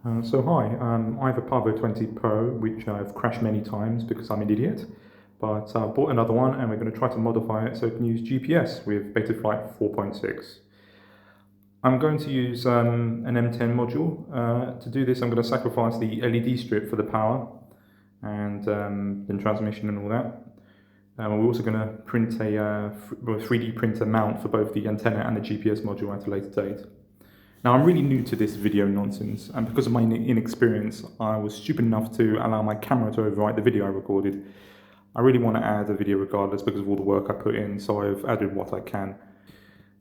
Hi, I have a Pavo20 Pro which I've crashed many times because I'm an idiot, but I bought another one and we're going to try to modify it so it can use GPS with Betaflight 4.6. I'm going to use an M10 module. To do this I'm going to sacrifice the LED strip for the power and then transmission and all that. We're also going to print a 3D printer mount for both the antenna and the GPS module at a later date. Now, I'm really new to this video nonsense, and because of my inexperience, I was stupid enough to allow my camera to overwrite the video I recorded. I really want to add a video regardless because of all the work I put in, so I've added what I can.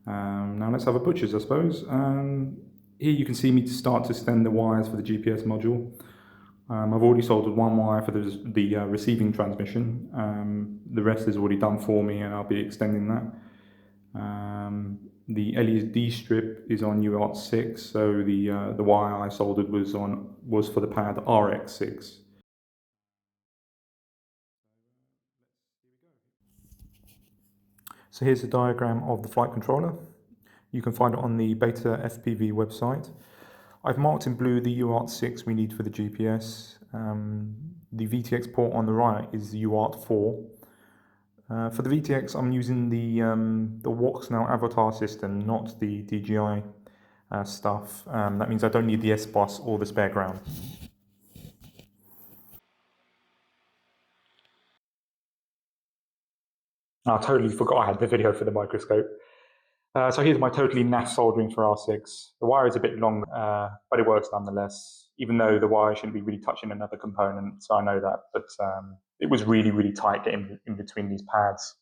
Now let's have a butcher's, I suppose. Here you can see me start to extend the wires for the GPS module. I've already soldered one wire for the receiving transmission. The rest is already done for me, and I'll be extending that. The LED strip is on UART6, so the wire I soldered was for the pad RX6. So here's the diagram of the flight controller. You can find it on the Beta FPV website. I've marked in blue the UART6 we need for the GPS. The VTX port on the right is the UART4. For the VTX, I'm using the Walksnail avatar system, not the DJI stuff. That means I don't need the S-bus or the spare ground. I totally forgot I had the video for the microscope. So here's my totally naff soldering for R6. The wire is a bit long, but it works nonetheless, even though the wire shouldn't be really touching another component, so I know that. But it was really, really tight getting in between these pads.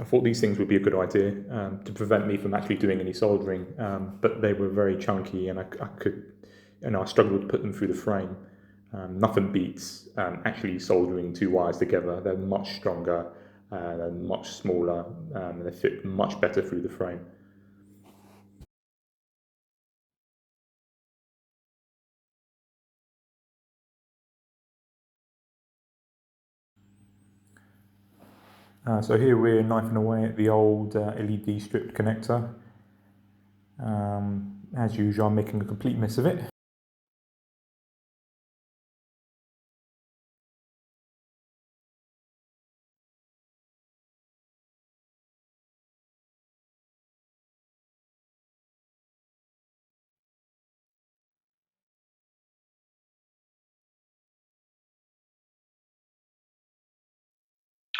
I thought these things would be a good idea to prevent me from actually doing any soldering, but they were very chunky, and I struggled to put them through the frame. Nothing beats actually soldering two wires together. They're much stronger, they're much smaller, and they fit much better through the frame. So here we're knifing away at the old LED stripped connector. As usual, I'm making a complete mess of it.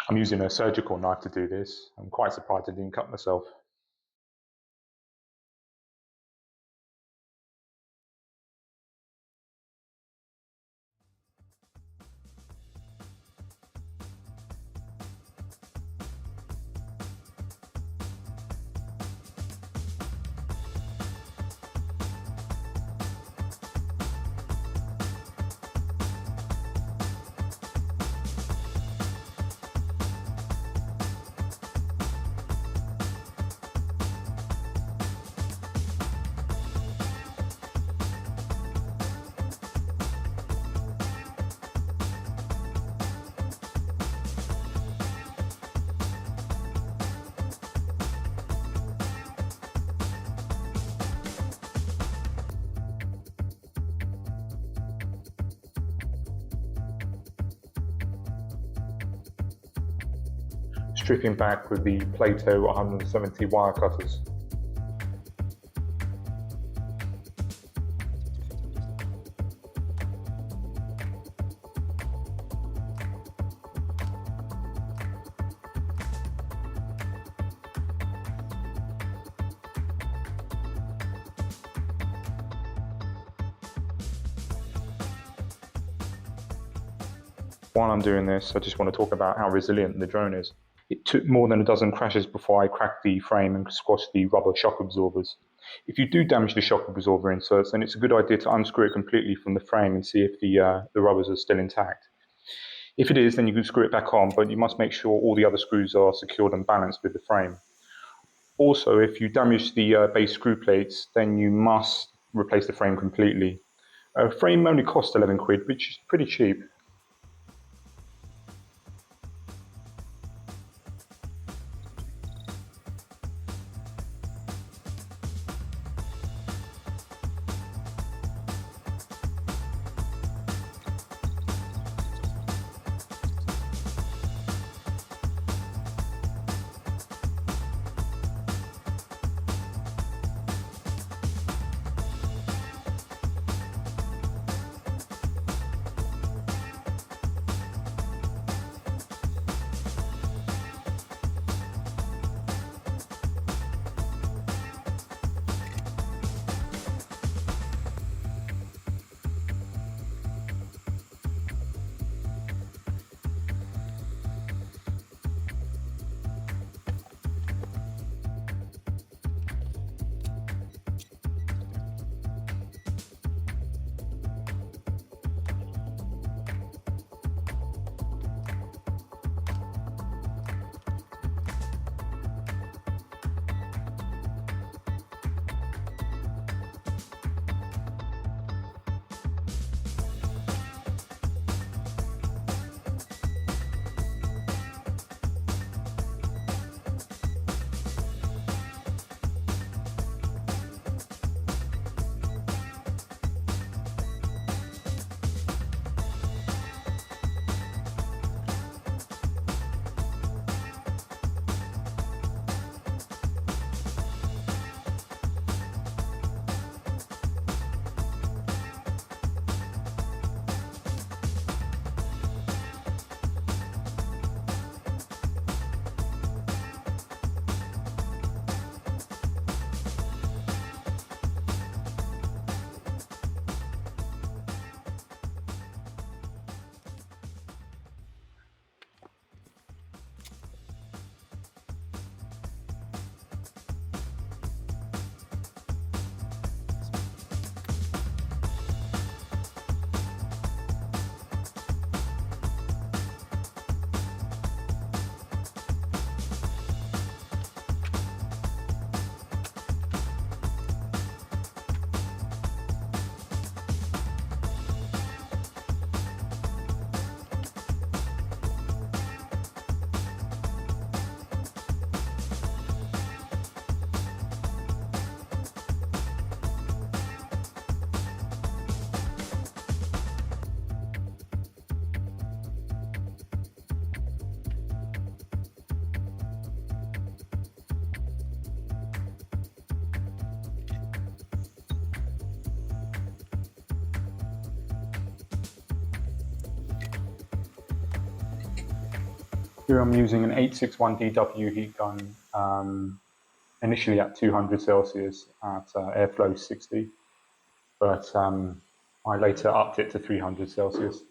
I'm using a surgical knife to do this. I'm quite surprised I didn't cut myself. Stripping back with the Plato 170 wire cutters. While I'm doing this, I just want to talk about how resilient the drone is. It took more than a dozen crashes before I cracked the frame and squashed the rubber shock absorbers. If you do damage the shock absorber inserts, then it's a good idea to unscrew it completely from the frame and see if the rubbers are still intact. If it is, then you can screw it back on, but you must make sure all the other screws are secured and balanced with the frame. Also, if you damage the base screw plates, then you must replace the frame completely. A frame only costs 11 quid, which is pretty cheap. Here I'm using an 861DW heat gun, initially at 200 Celsius at airflow 60, but I later upped it to 300 Celsius.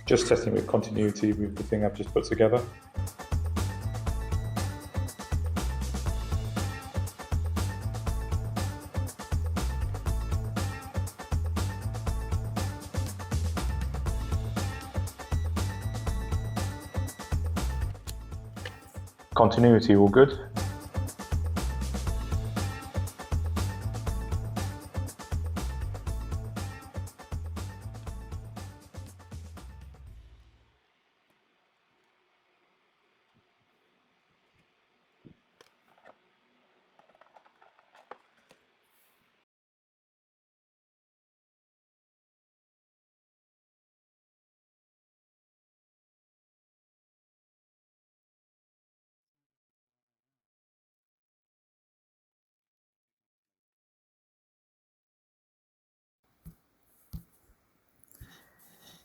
Just testing with continuity with the thing I've just put together. Continuity all good.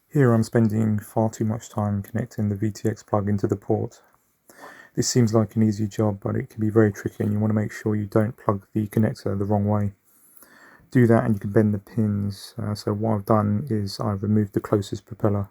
Here I'm spending far too much time connecting the VTX plug into the port. This seems like an easy job, but it can be very tricky and you want to make sure you don't plug the connector the wrong way. Do that and you can bend the pins. So what I've done is I've removed the closest propeller.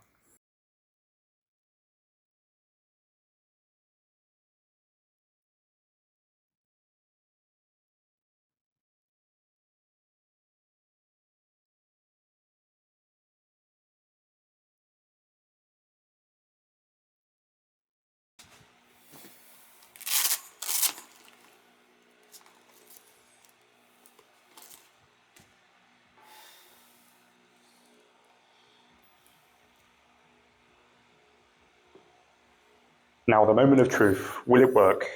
Now the moment of truth, will it work?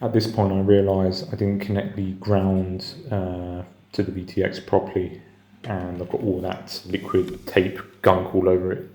At this point I realised I didn't connect the ground to the VTX properly, and I've got all that liquid tape gunk all over it.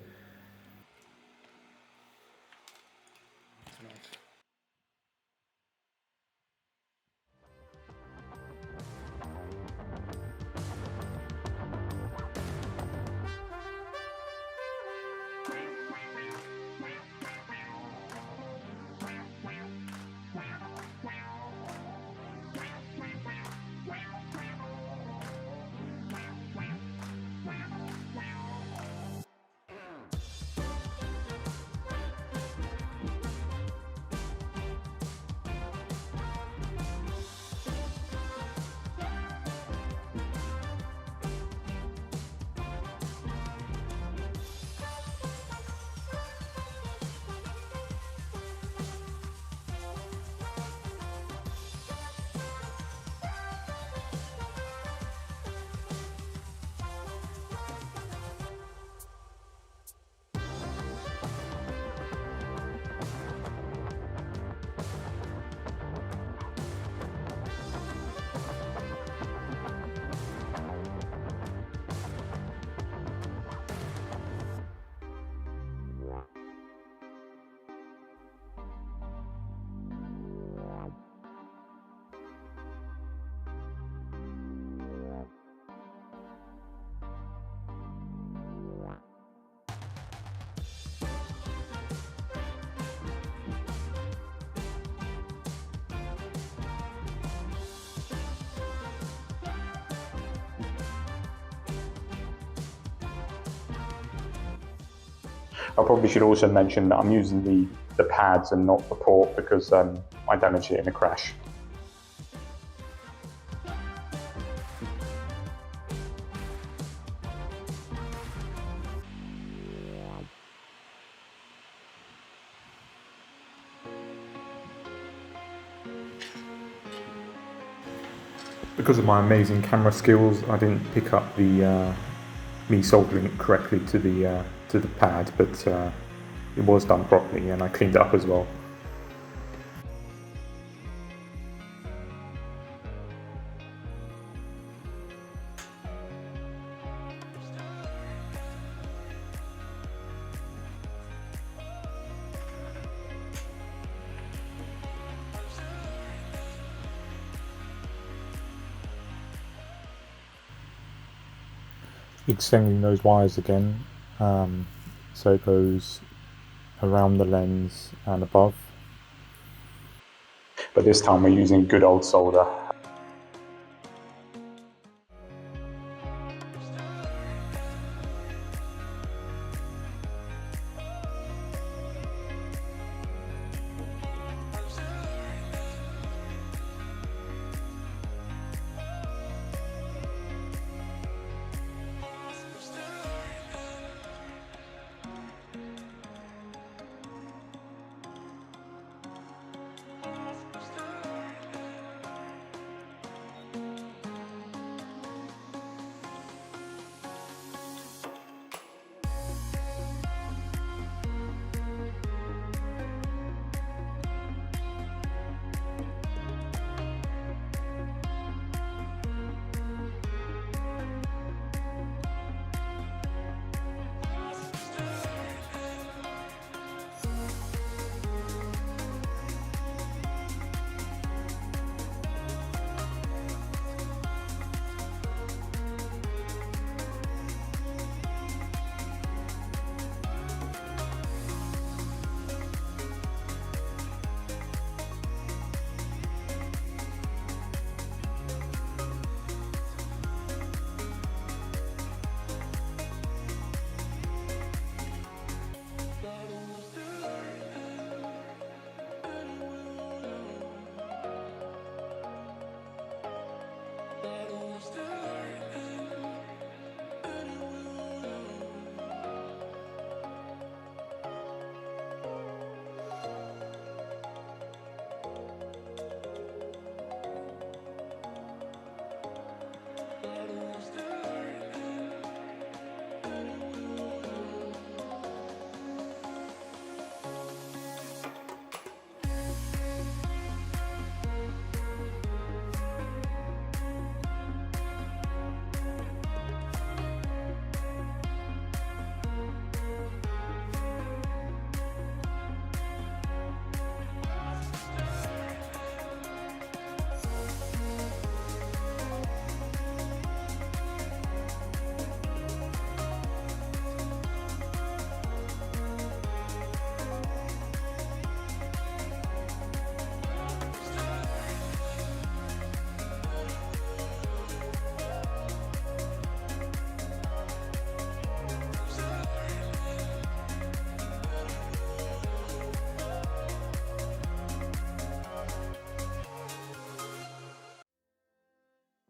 I probably should also mention that I'm using the pads and not the port because I damaged it in a crash. Because of my amazing camera skills, I didn't pick up the me soldering it correctly to the pad, but it was done properly and I cleaned it up as well. Extending those wires again, so it goes around the lens and above. But this time we're using good old solder.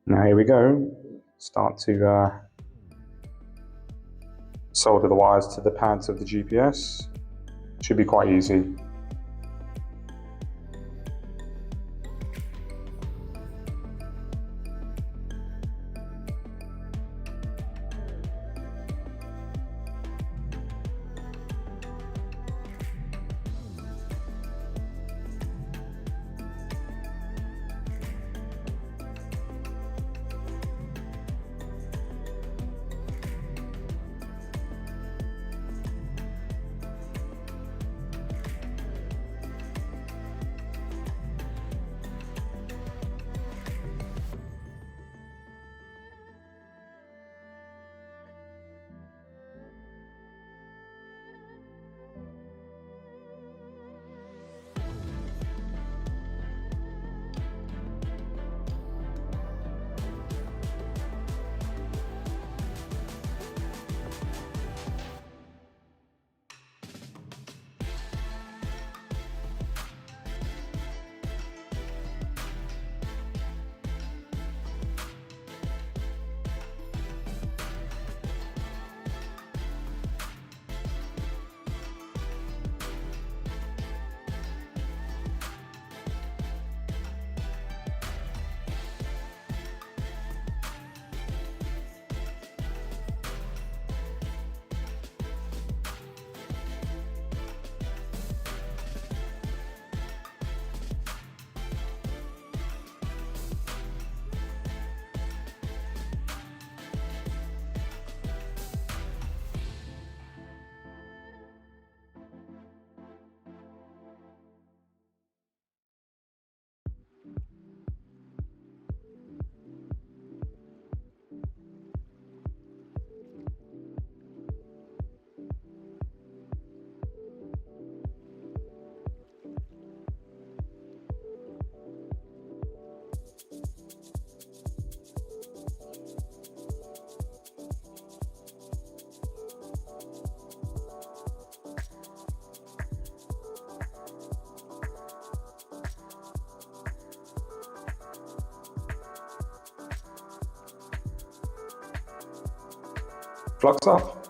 Now here we go. Start to solder the wires to the pads of the GPS. Should be quite easy. Flux up.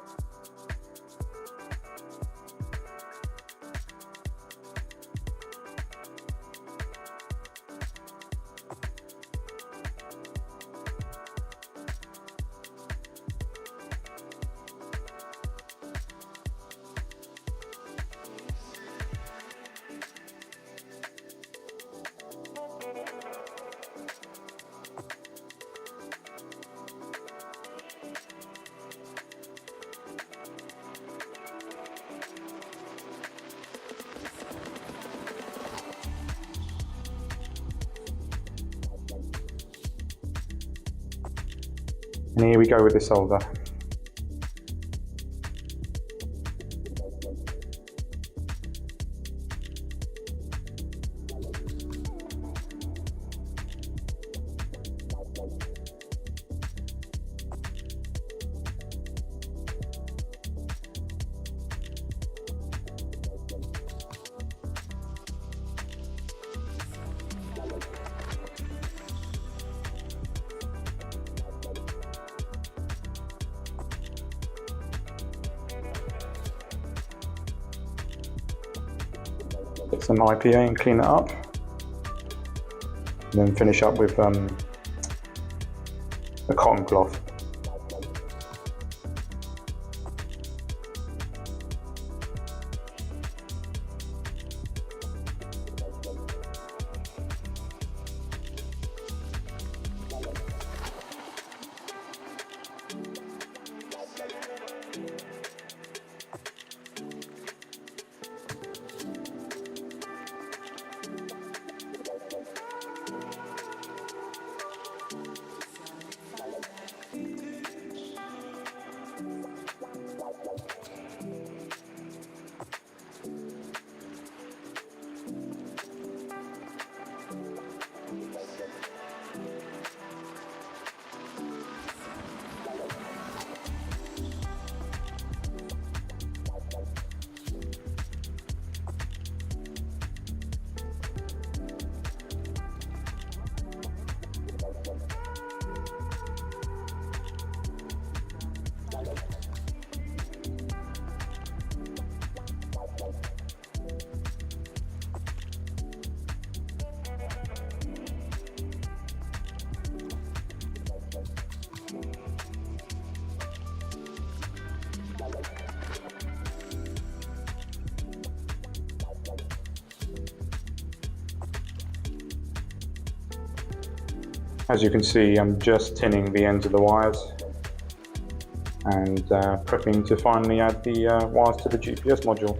And here we go with the solder. Get some IPA and clean it up. And then finish up with a cotton cloth. As you can see, I'm just tinning the ends of the wires and prepping to finally add the wires to the GPS module.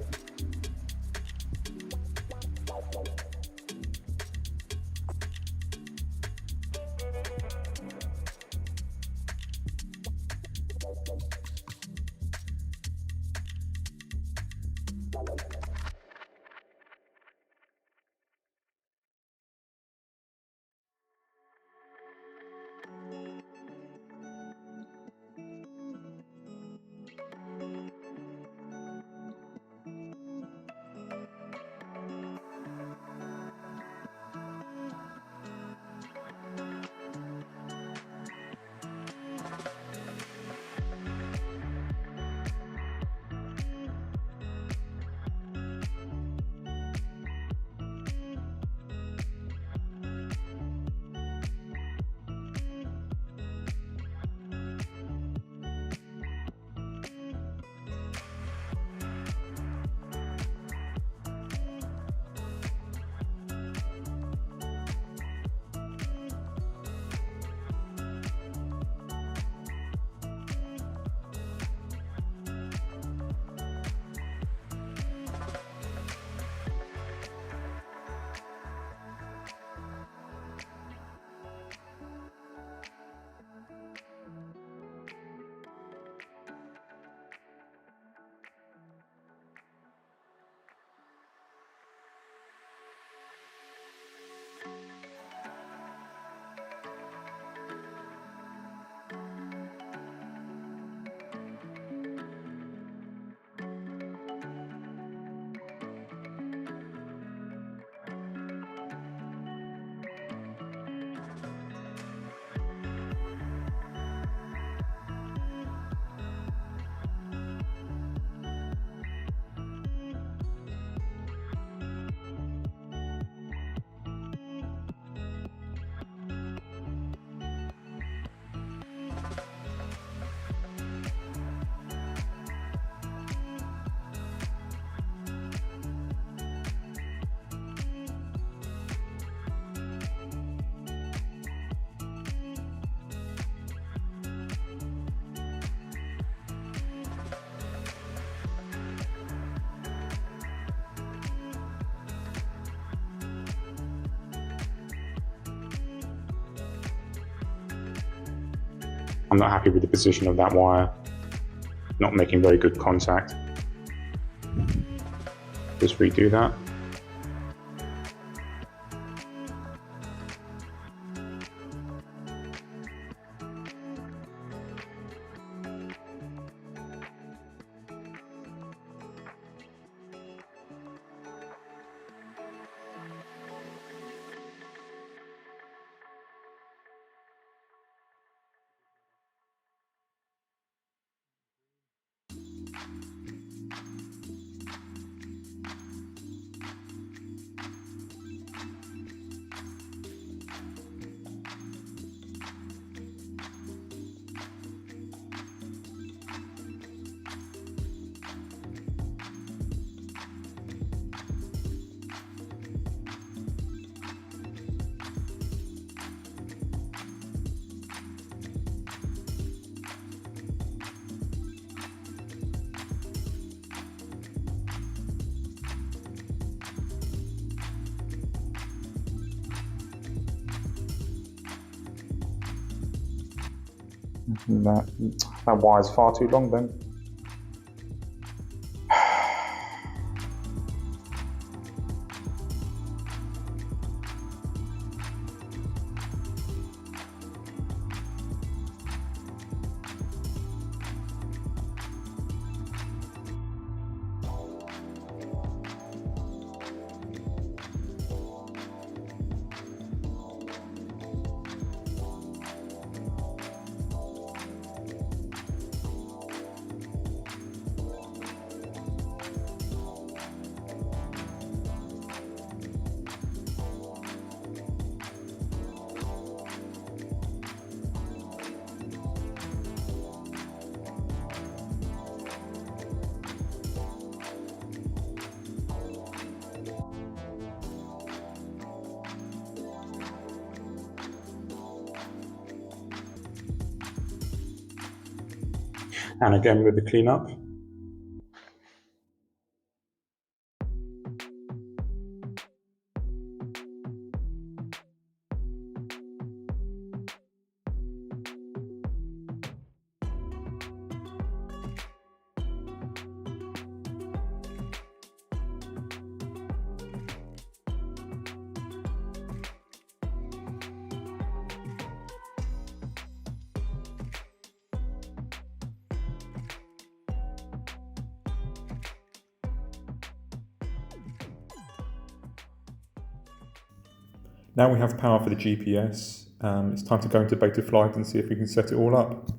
I'm not happy with the position of that wire, not making very good contact. Just redo that. That wire's far too long then. And again with the cleanup. Now we have power for the GPS. It's time to go into Betaflight and see if we can set it all up.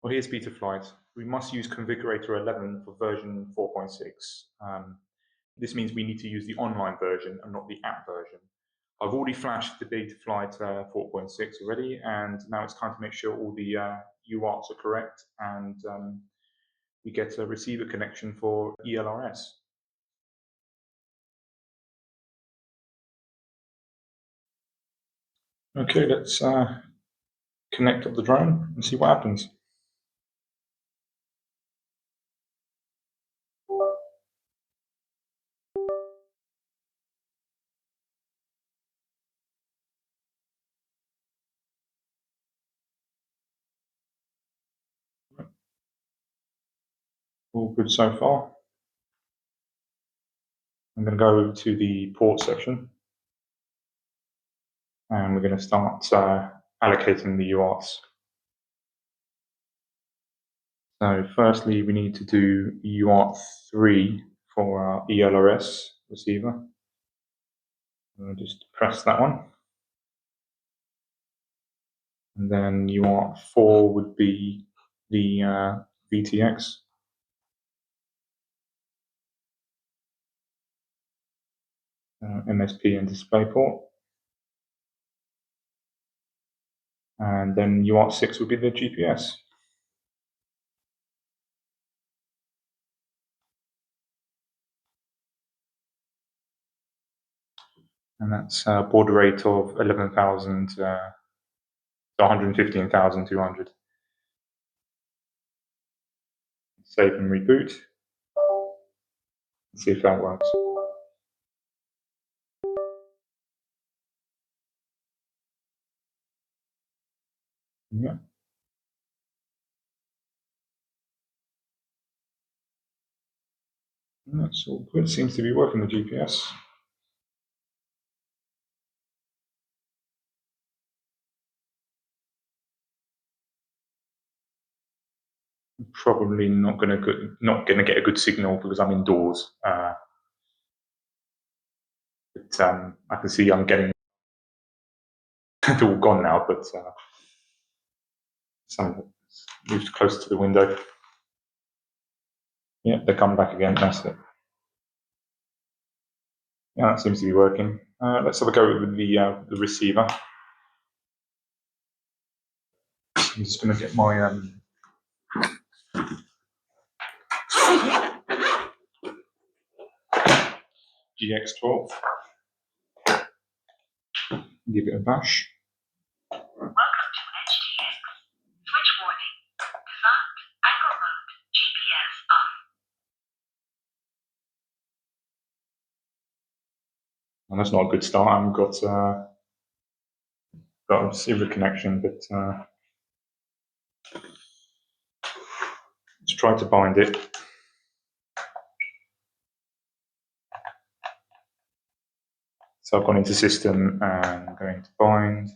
Well, here's Betalflight. We must use configurator 11 for version 4.6. This means we need to use the online version and not the app version. I've already flashed the Betaflight 4.6 already, and now it's time to make sure all the UARTs are correct and we get a receiver connection for ELRS. Okay, let's connect up the drone and see what happens. All good so far. I'm going to go to the port section and we're going to start allocating the UARTs. So firstly, we need to do UART 3 for our ELRS receiver. I'll just press that one. And then UART 4 would be the VTX. MSP and DisplayPort. And then UART 6 would be the GPS. And that's a border rate of 11,000 to 115,200. Save and reboot. See if that works. Yeah. That's all good. Seems to be working, the GPS. Probably not going to get a good signal because I'm indoors. But I can see I'm getting it's all gone now. But some moved close to the window. Yeah, they come back again. That's it. Yeah, that seems to be working. Let's have a go with the receiver. I'm just going to get my GX12. Give it a bash. Welcome to HTX. Switch warning. Default angle mode. GPS off. And that's not a good start. I haven't got a receiver connection, but let's try to bind it. So I've gone into system and I'm going to bind.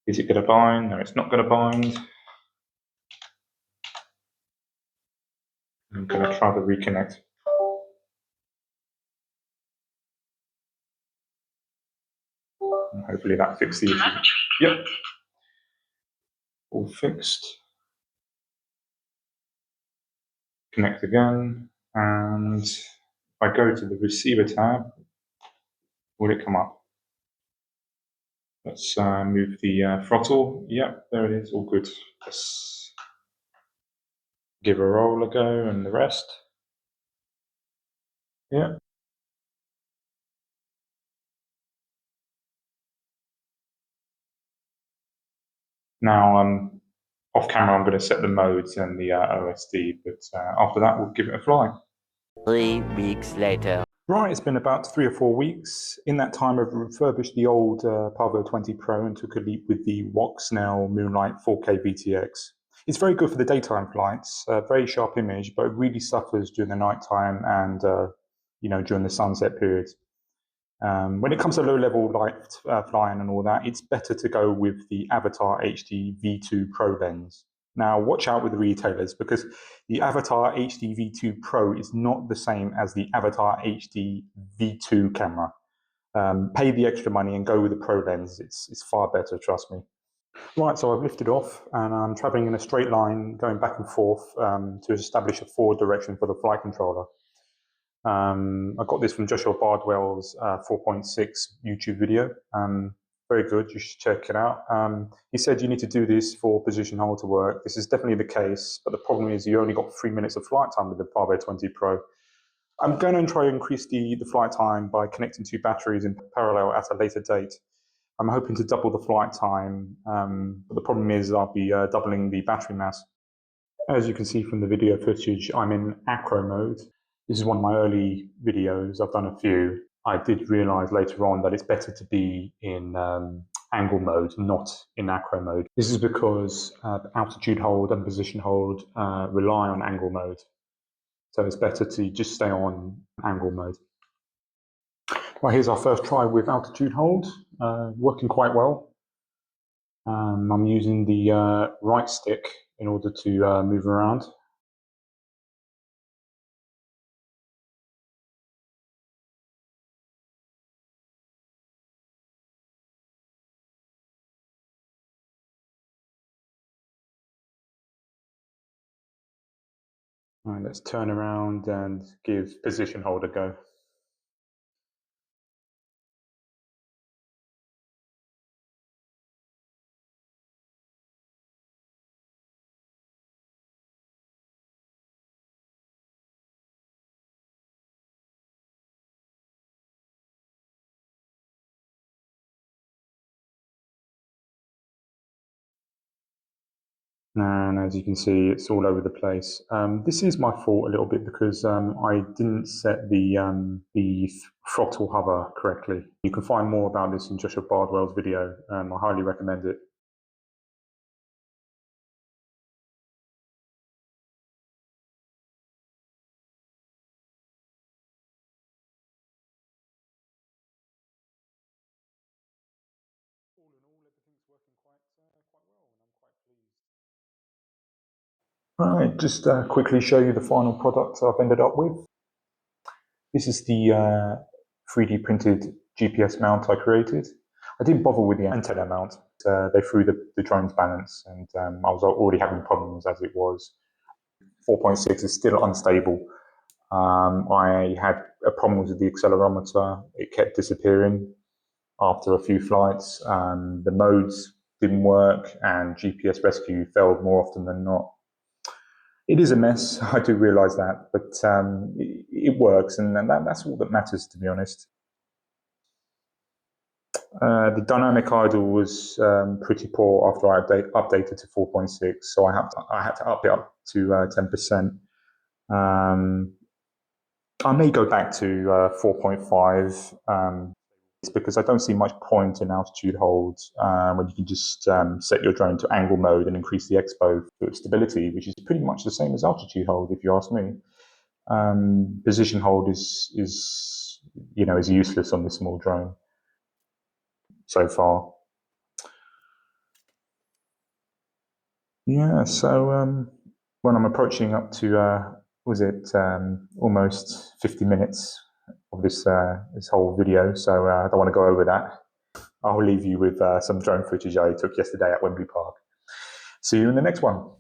Is it going to bind? No, it's not going to bind. I'm going to try to reconnect. And hopefully that fixed the issue. Yep. All fixed. Connect again. And if I go to the receiver tab, will it come up? Let's move the throttle. Yep, there it is. All good. Let's give a roll a go and the rest. Yeah. Now Off camera, I'm going to set the modes and the OSD, but after that, we'll give it a fly. 3 weeks later. Right, it's been about 3 or 4 weeks. In that time, I've refurbished the old Pavo20 Pro and took a leap with the Walksnail Moonlight 4K VTX. It's very good for the daytime flights, very sharp image, but it really suffers during the nighttime and during the sunset periods. When it comes to low-level light flying and all that, it's better to go with the Avatar HD V2 Pro lens. Now, watch out with the retailers because the Avatar HD V2 Pro is not the same as the Avatar HD V2 camera. Pay the extra money and go with the Pro lens. It's far better, trust me. Right, so I've lifted off and I'm traveling in a straight line, going back and forth to establish a forward direction for the flight controller. I got this from Joshua Bardwell's 4.6 YouTube video. Very good, you should check it out. He said you need to do this for position hold to work. This is definitely the case, but the problem is you only got 3 minutes of flight time with the Pavo20 Pro. I'm going to try to increase the flight time by connecting 2 batteries in parallel at a later date. I'm hoping to double the flight time, but the problem is I'll be doubling the battery mass. As you can see from the video footage, I'm in acro mode. This is one of my early videos. I've done a few. I did realize later on that it's better to be in angle mode, not in acro mode. This is because altitude hold and position hold rely on angle mode. So it's better to just stay on angle mode. Well, here's our first try with altitude hold, working quite well. I'm using the right stick in order to move around. All right, let's turn around and give position hold a go. And as you can see, it's all over the place. This is my fault a little bit because I didn't set the throttle hover correctly. You can find more about this in Joshua Bardwell's video. I highly recommend it. All in all, everything's working quite well, and I'm quite pleased. All right, just quickly show you the final product I've ended up with. This is the 3D printed GPS mount I created. I didn't bother with the antenna mount. They threw the drone's balance, and I was already having problems as it was. 4.6 is still unstable. I had a problem with the accelerometer. It kept disappearing after a few flights. The modes didn't work, and GPS rescue failed more often than not. It is a mess, I do realise that, but it works, and that's all that matters, to be honest. The dynamic idle was pretty poor after I updated to 4.6, so I had to up it up to 10%. I may go back to 4.5. It's because I don't see much point in altitude holds when you can just set your drone to angle mode and increase the expo for stability, which is pretty much the same as altitude hold, if you ask me. Position hold is useless on this small drone so far. Yeah, so when I'm approaching up to almost 50 minutes of this whole video, so I don't want to go over that. I'll leave you with some drone footage I took yesterday at Wembley Park. See you in the next one.